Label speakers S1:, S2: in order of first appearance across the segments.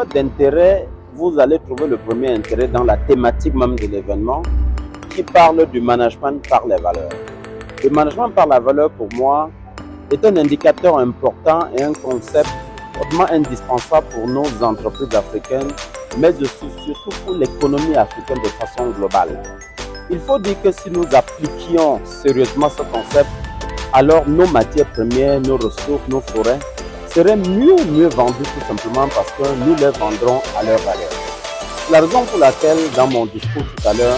S1: fait d'intérêt, vous allez trouver le premier intérêt dans la thématique même de l'événement qui parle du management par les valeurs. Le management par la valeur, pour moi, est un indicateur important et un concept hautement indispensable pour nos entreprises africaines, mais aussi surtout pour l'économie africaine de façon globale. Il faut dire que si nous appliquions sérieusement ce concept, alors nos matières premières, nos ressources, nos forêts seraient mieux vendues tout simplement parce que nous les vendrons à leur valeur. C'est la raison pour laquelle, dans mon discours tout à l'heure,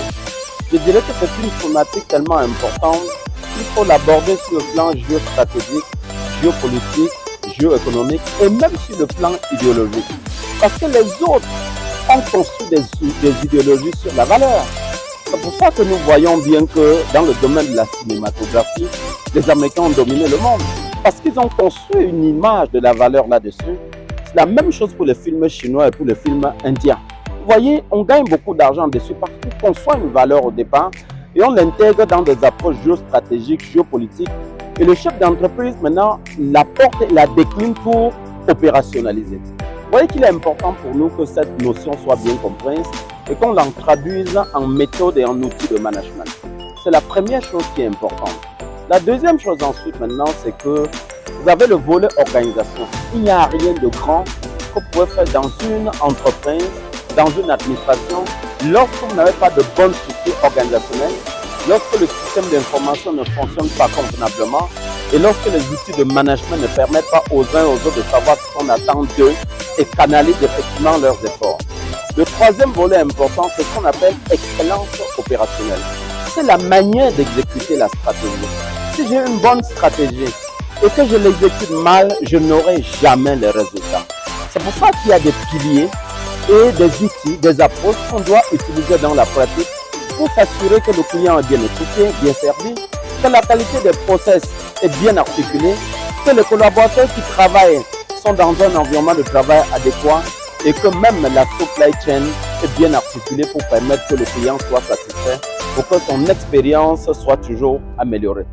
S1: je dirais que c'est une thématique tellement importante qu'il faut l'aborder sur le plan géostratégique, géopolitique, géoéconomique et même sur le plan idéologique. Parce que les autres ont construit des idéologies sur la valeur. C'est pour ça que nous voyons bien que dans le domaine de la cinématographie, les Américains ont dominé le monde. Parce qu'ils ont construit une image de la valeur là-dessus. C'est la même chose pour les films chinois et pour les films indiens. Vous voyez, on gagne beaucoup d'argent dessus parce qu'on conçoit une valeur au départ et on l'intègre dans des approches géostratégiques, géopolitiques. Et le chef d'entreprise, maintenant, la porte et la décline pour opérationnaliser. Vous voyez qu'il est important pour nous que cette notion soit bien comprise et qu'on l'en traduise en méthode et en outils de management. C'est la première chose qui est importante. La deuxième chose ensuite maintenant, c'est que vous avez le volet organisation. Il n'y a rien de grand que vous pouvez faire dans une entreprise, dans une administration, lorsque vous n'avez pas de bonne structure organisationnelle, lorsque le système d'information ne fonctionne pas convenablement et lorsque les outils de management ne permettent pas aux uns et aux autres de savoir ce qu'on attend d'eux et canaliser effectivement leurs efforts. Le troisième volet important, c'est ce qu'on appelle excellence opérationnelle. C'est la manière d'exécuter la stratégie. Si j'ai une bonne stratégie et que je l'exécute mal, je n'aurai jamais les résultats. C'est pour ça qu'il y a des piliers et des outils, des approches qu'on doit utiliser dans la pratique pour s'assurer que le client est bien écouté, bien servi, que la qualité des process est bien articulée, que les collaborateurs qui travaillent sont dans un environnement de travail adéquat et que même la supply chain est bien articulée pour permettre que le client soit satisfait, pour que son expérience soit toujours améliorée.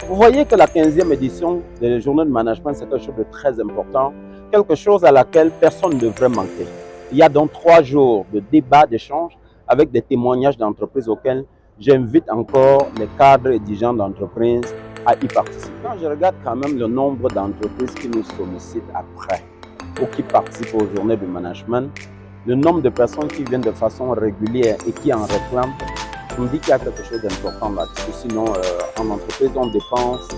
S1: Vous voyez que la 15e édition des journées de management, c'est quelque chose de très important, quelque chose à laquelle personne ne devrait manquer. Il y a donc 3 jours de débats, d'échanges avec des témoignages d'entreprises auxquels j'invite encore les cadres et dirigeants d'entreprises à y participer. Quand je regarde quand même le nombre d'entreprises qui nous sollicitent après ou qui participent aux journées de management, le nombre de personnes qui viennent de façon régulière et qui en réclament, je me dis qu'il y a quelque chose d'important là-dessus. Sinon, en entreprise, on dépense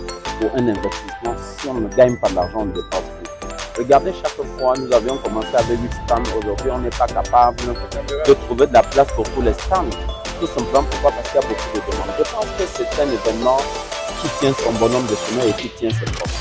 S1: pour un investissement. Si on ne gagne pas de l'argent, on ne dépense plus. Regardez, chaque fois, nous avions commencé avec 8 stands. Aujourd'hui, on n'est pas capable de trouver de la place pour tous les stands. Tout simplement, pourquoi? Parce qu'il y a beaucoup de demandes. Je pense que c'est un événement qui tient son bonhomme de chemin et qui tient ses promesses.